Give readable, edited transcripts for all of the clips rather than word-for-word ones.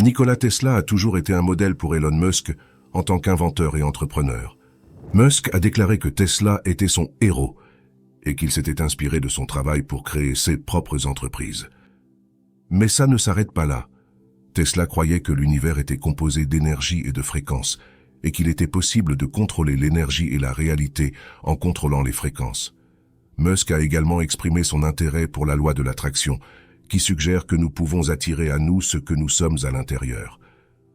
Nikola Tesla a toujours été un modèle pour Elon Musk en tant qu'inventeur et entrepreneur. Musk a déclaré que Tesla était son héros et qu'il s'était inspiré de son travail pour créer ses propres entreprises. Mais ça ne s'arrête pas là. Tesla croyait que l'univers était composé d'énergie et de fréquences et qu'il était possible de contrôler l'énergie et la réalité en contrôlant les fréquences. Musk a également exprimé son intérêt pour la loi de l'attraction, qui suggère que nous pouvons attirer à nous ce que nous sommes à l'intérieur.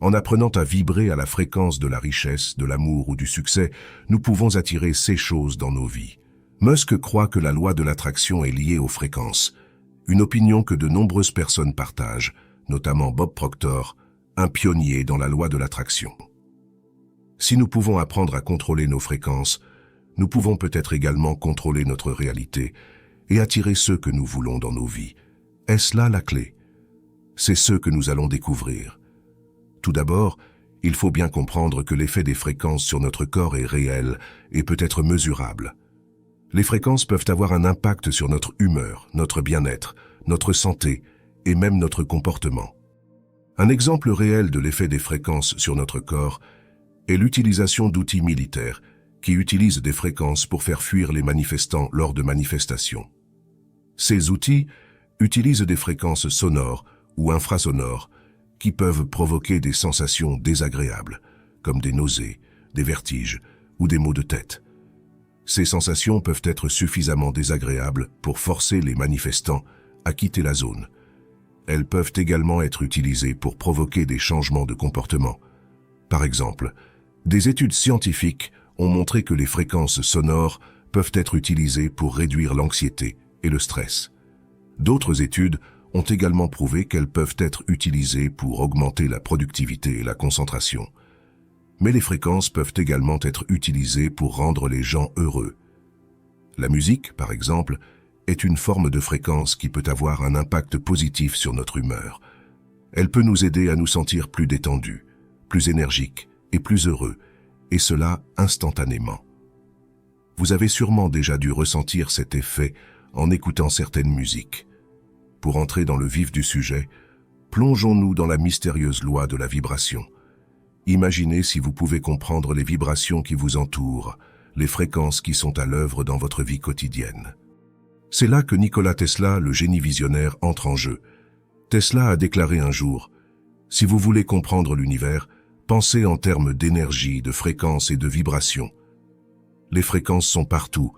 En apprenant à vibrer à la fréquence de la richesse, de l'amour ou du succès, nous pouvons attirer ces choses dans nos vies. Musk croit que la loi de l'attraction est liée aux fréquences, une opinion que de nombreuses personnes partagent, notamment Bob Proctor, un pionnier dans la loi de l'attraction. Si nous pouvons apprendre à contrôler nos fréquences, nous pouvons peut-être également contrôler notre réalité et attirer ceux que nous voulons dans nos vies. Est-ce là la clé? C'est ce que nous allons découvrir. Tout d'abord, il faut bien comprendre que l'effet des fréquences sur notre corps est réel et peut être mesurable. Les fréquences peuvent avoir un impact sur notre humeur, notre bien-être, notre santé et même notre comportement. Un exemple réel de l'effet des fréquences sur notre corps est l'utilisation d'outils militaires qui utilisent des fréquences pour faire fuir les manifestants lors de manifestations. Ces outils utilisent des fréquences sonores ou infrasonores qui peuvent provoquer des sensations désagréables, comme des nausées, des vertiges ou des maux de tête. Ces sensations peuvent être suffisamment désagréables pour forcer les manifestants à quitter la zone. Elles peuvent également être utilisées pour provoquer des changements de comportement. Par exemple, des études scientifiques ont montré que les fréquences sonores peuvent être utilisées pour réduire l'anxiété et le stress. D'autres études ont également prouvé qu'elles peuvent être utilisées pour augmenter la productivité et la concentration. Mais les fréquences peuvent également être utilisées pour rendre les gens heureux. La musique, par exemple, est une forme de fréquence qui peut avoir un impact positif sur notre humeur. Elle peut nous aider à nous sentir plus détendus, plus énergiques et plus heureux, et cela instantanément. Vous avez sûrement déjà dû ressentir cet effet en écoutant certaines musiques. Pour entrer dans le vif du sujet, plongeons-nous dans la mystérieuse loi de la vibration. Imaginez si vous pouvez comprendre les vibrations qui vous entourent, les fréquences qui sont à l'œuvre dans votre vie quotidienne. C'est là que Nikola Tesla, le génie visionnaire, entre en jeu. Tesla a déclaré un jour « Si vous voulez comprendre l'univers, pensez en termes d'énergie, de fréquences et de vibrations. Les fréquences sont partout,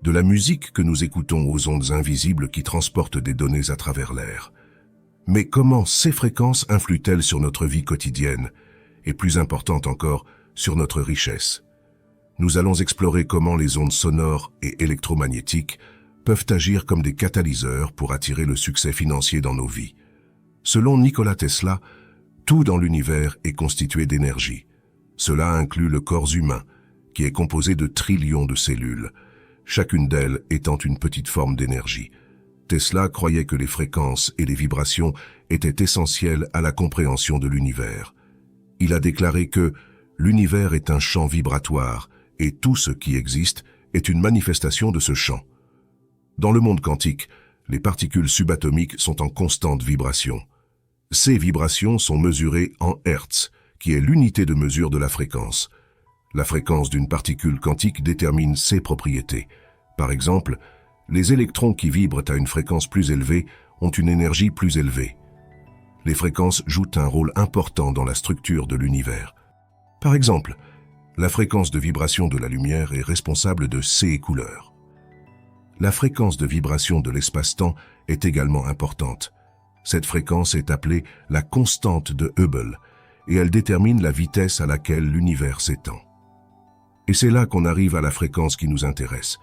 de la musique que nous écoutons aux ondes invisibles qui transportent des données à travers l'air. Mais comment ces fréquences influent-elles sur notre vie quotidienne et plus importante encore, sur notre richesse? Nous allons explorer comment les ondes sonores et électromagnétiques peuvent agir comme des catalyseurs pour attirer le succès financier dans nos vies. Selon Nikola Tesla, tout dans l'univers est constitué d'énergie. Cela inclut le corps humain, qui est composé de trillions de cellules, chacune d'elles étant une petite forme d'énergie. Tesla croyait que les fréquences et les vibrations étaient essentielles à la compréhension de l'univers. Il a déclaré que l'univers est un champ vibratoire et tout ce qui existe est une manifestation de ce champ. Dans le monde quantique, les particules subatomiques sont en constante vibration. Ces vibrations sont mesurées en Hertz, qui est l'unité de mesure de la fréquence. La fréquence d'une particule quantique détermine ses propriétés. Par exemple, les électrons qui vibrent à une fréquence plus élevée ont une énergie plus élevée. Les fréquences jouent un rôle important dans la structure de l'univers. Par exemple, la fréquence de vibration de la lumière est responsable de ses couleurs. La fréquence de vibration de l'espace-temps est également importante. Cette fréquence est appelée la constante de Hubble et elle détermine la vitesse à laquelle l'univers s'étend. Et c'est là qu'on arrive à la fréquence qui nous intéresse,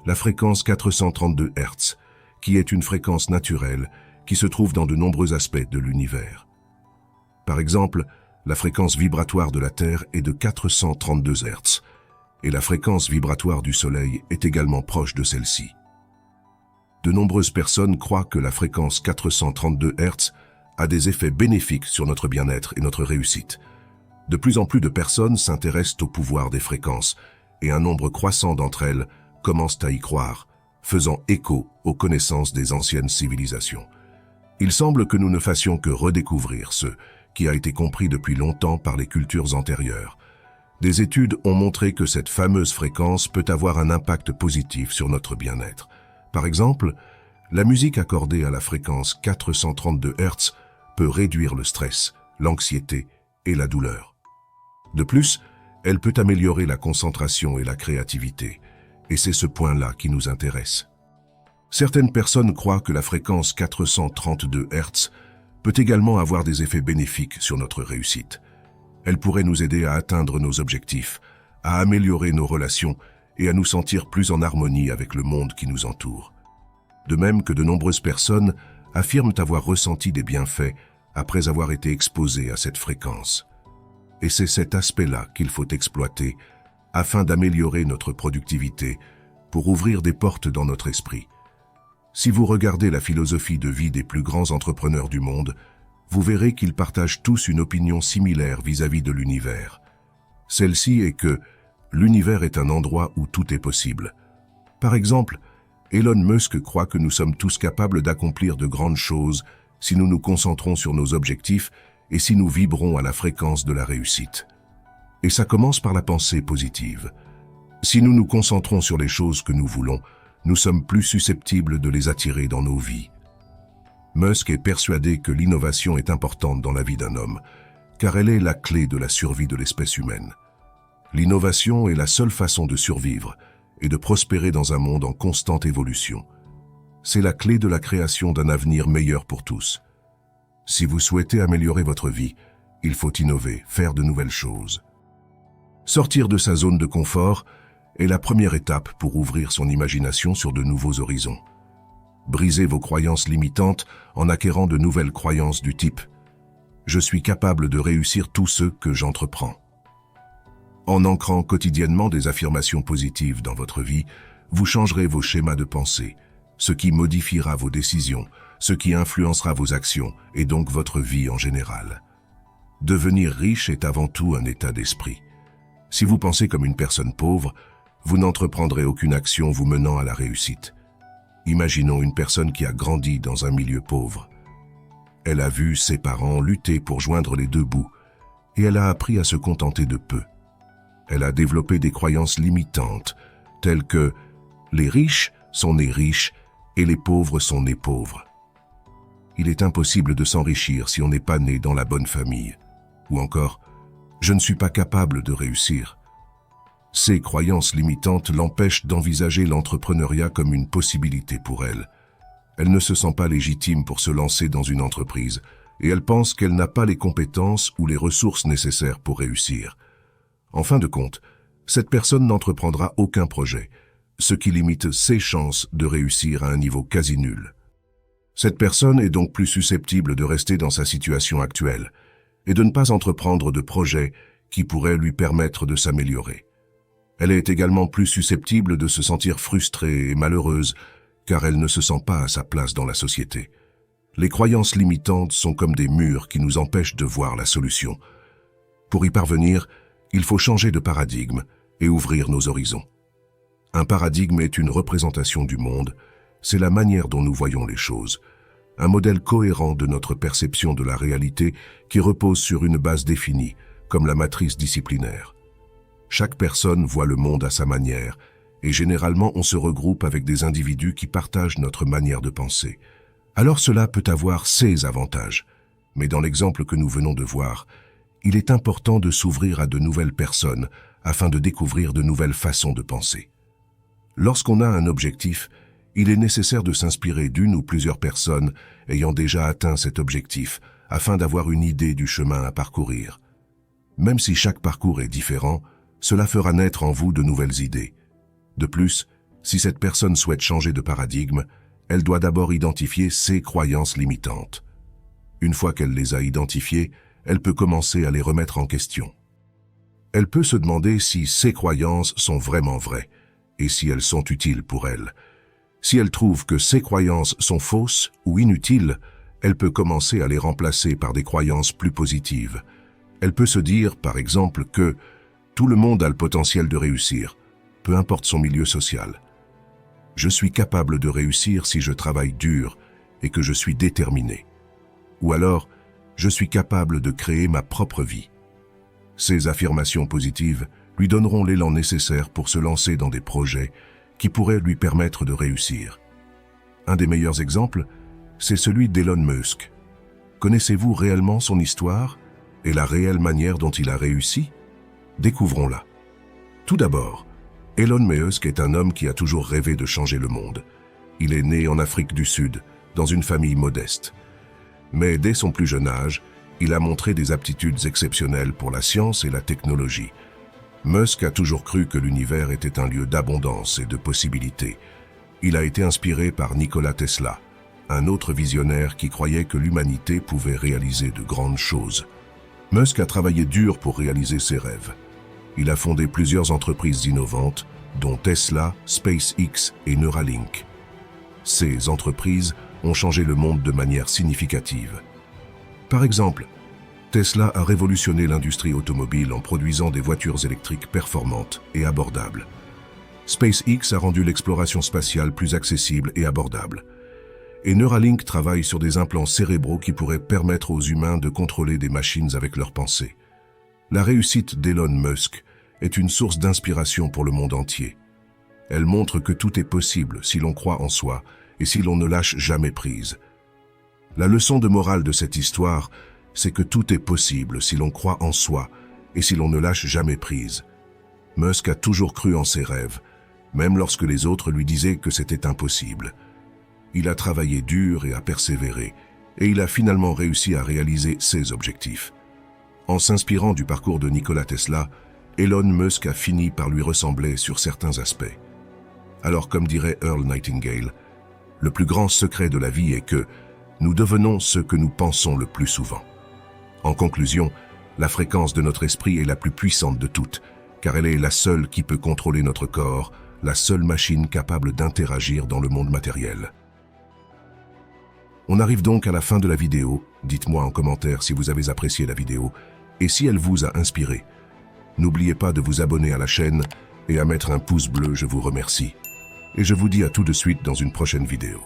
la fréquence 432 Hz, qui est une fréquence naturelle qui se trouve dans de nombreux aspects de l'univers. Par exemple, la fréquence vibratoire de la Terre est de 432 Hz, et la fréquence vibratoire du Soleil est également proche de celle-ci. De nombreuses personnes croient que la fréquence 432 Hz a des effets bénéfiques sur notre bien-être et notre réussite. De plus en plus de personnes s'intéressent au pouvoir des fréquences, et un nombre croissant d'entre elles commencent à y croire, faisant écho aux connaissances des anciennes civilisations. Il semble que nous ne fassions que redécouvrir ce qui a été compris depuis longtemps par les cultures antérieures. Des études ont montré que cette fameuse fréquence peut avoir un impact positif sur notre bien-être. Par exemple, la musique accordée à la fréquence 432 Hz peut réduire le stress, l'anxiété et la douleur. De plus, elle peut améliorer la concentration et la créativité, et c'est ce point-là qui nous intéresse. Certaines personnes croient que la fréquence 432 Hz peut également avoir des effets bénéfiques sur notre réussite. Elle pourrait nous aider à atteindre nos objectifs, à améliorer nos relations et à nous sentir plus en harmonie avec le monde qui nous entoure. De même que de nombreuses personnes affirment avoir ressenti des bienfaits après avoir été exposées à cette fréquence. Et c'est cet aspect-là qu'il faut exploiter afin d'améliorer notre productivité pour ouvrir des portes dans notre esprit. Si vous regardez la philosophie de vie des plus grands entrepreneurs du monde, vous verrez qu'ils partagent tous une opinion similaire vis-à-vis de l'univers. Celle-ci est que l'univers est un endroit où tout est possible. Par exemple, Elon Musk croit que nous sommes tous capables d'accomplir de grandes choses si nous nous concentrons sur nos objectifs et si nous vibrons à la fréquence de la réussite. Et ça commence par la pensée positive. Si nous nous concentrons sur les choses que nous voulons, nous sommes plus susceptibles de les attirer dans nos vies. Musk est persuadé que l'innovation est importante dans la vie d'un homme, car elle est la clé de la survie de l'espèce humaine. L'innovation est la seule façon de survivre et de prospérer dans un monde en constante évolution. C'est la clé de la création d'un avenir meilleur pour tous. Si vous souhaitez améliorer votre vie, il faut innover, faire de nouvelles choses. Sortir de sa zone de confort est la première étape pour ouvrir son imagination sur de nouveaux horizons. Brisez vos croyances limitantes en acquérant de nouvelles croyances du type « Je suis capable de réussir tout ce que j'entreprends ». En ancrant quotidiennement des affirmations positives dans votre vie, vous changerez vos schémas de pensée, ce qui modifiera vos décisions, ce qui influencera vos actions et donc votre vie en général. Devenir riche est avant tout un état d'esprit. Si vous pensez comme une personne pauvre, vous n'entreprendrez aucune action vous menant à la réussite. Imaginons une personne qui a grandi dans un milieu pauvre. Elle a vu ses parents lutter pour joindre les deux bouts et elle a appris à se contenter de peu. Elle a développé des croyances limitantes, telles que « les riches sont nés riches et les pauvres sont nés pauvres ». Il est impossible de s'enrichir si on n'est pas né dans la bonne famille. Ou encore « je ne suis pas capable de réussir ». Ces croyances limitantes l'empêchent d'envisager l'entrepreneuriat comme une possibilité pour elle. Elle ne se sent pas légitime pour se lancer dans une entreprise et elle pense qu'elle n'a pas les compétences ou les ressources nécessaires pour réussir. En fin de compte, cette personne n'entreprendra aucun projet, ce qui limite ses chances de réussir à un niveau quasi nul. Cette personne est donc plus susceptible de rester dans sa situation actuelle et de ne pas entreprendre de projets qui pourraient lui permettre de s'améliorer. Elle est également plus susceptible de se sentir frustrée et malheureuse car elle ne se sent pas à sa place dans la société. Les croyances limitantes sont comme des murs qui nous empêchent de voir la solution. Pour y parvenir, il faut changer de paradigme et ouvrir nos horizons. Un paradigme est une représentation du monde, c'est la manière dont nous voyons les choses, un modèle cohérent de notre perception de la réalité qui repose sur une base définie, comme la matrice disciplinaire. Chaque personne voit le monde à sa manière, et généralement on se regroupe avec des individus qui partagent notre manière de penser. Alors cela peut avoir ses avantages, mais dans l'exemple que nous venons de voir, il est important de s'ouvrir à de nouvelles personnes afin de découvrir de nouvelles façons de penser. Lorsqu'on a un objectif, il est nécessaire de s'inspirer d'une ou plusieurs personnes ayant déjà atteint cet objectif afin d'avoir une idée du chemin à parcourir. Même si chaque parcours est différent, cela fera naître en vous de nouvelles idées. De plus, si cette personne souhaite changer de paradigme, elle doit d'abord identifier ses croyances limitantes. Une fois qu'elle les a identifiées, elle peut commencer à les remettre en question. Elle peut se demander si ses croyances sont vraiment vraies et si elles sont utiles pour elle. Si elle trouve que ses croyances sont fausses ou inutiles, elle peut commencer à les remplacer par des croyances plus positives. Elle peut se dire, par exemple, que tout le monde a le potentiel de réussir, peu importe son milieu social. Je suis capable de réussir si je travaille dur et que je suis déterminé. Ou alors, Je suis capable de créer ma propre vie. Ces affirmations positives lui donneront l'élan nécessaire pour se lancer dans des projets qui pourraient lui permettre de réussir. Un des meilleurs exemples, c'est celui d'Elon Musk. Connaissez-vous réellement son histoire et la réelle manière dont il a réussi? Découvrons-la. Tout d'abord, Elon Musk est un homme qui a toujours rêvé de changer le monde. Il est né en Afrique du Sud, dans une famille modeste. Mais dès son plus jeune âge, il a montré des aptitudes exceptionnelles pour la science et la technologie. Musk a toujours cru que l'univers était un lieu d'abondance et de possibilités. Il a été inspiré par Nikola Tesla, un autre visionnaire qui croyait que l'humanité pouvait réaliser de grandes choses. Musk a travaillé dur pour réaliser ses rêves. Il a fondé plusieurs entreprises innovantes, dont Tesla, SpaceX et Neuralink. Ces entreprises ont changé le monde de manière significative. Par exemple, Tesla a révolutionné l'industrie automobile en produisant des voitures électriques performantes et abordables. SpaceX a rendu l'exploration spatiale plus accessible et abordable. Et Neuralink travaille sur des implants cérébraux qui pourraient permettre aux humains de contrôler des machines avec leurs pensées. La réussite d'Elon Musk est une source d'inspiration pour le monde entier. Elle montre que tout est possible si l'on croit en soi et si l'on ne lâche jamais prise. La leçon de morale de cette histoire, c'est que tout est possible si l'on croit en soi et si l'on ne lâche jamais prise. Musk a toujours cru en ses rêves, même lorsque les autres lui disaient que c'était impossible. Il a travaillé dur et a persévéré, et il a finalement réussi à réaliser ses objectifs. En s'inspirant du parcours de Nikola Tesla, Elon Musk a fini par lui ressembler sur certains aspects. Alors, comme dirait Earl Nightingale, le plus grand secret de la vie est que nous devenons ce que nous pensons le plus souvent. En conclusion, la fréquence de notre esprit est la plus puissante de toutes, car elle est la seule qui peut contrôler notre corps, la seule machine capable d'interagir dans le monde matériel. On arrive donc à la fin de la vidéo. Dites-moi en commentaire si vous avez apprécié la vidéo et si elle vous a inspiré. N'oubliez pas de vous abonner à la chaîne et à mettre un pouce bleu, je vous remercie. Et je vous dis à tout de suite dans une prochaine vidéo.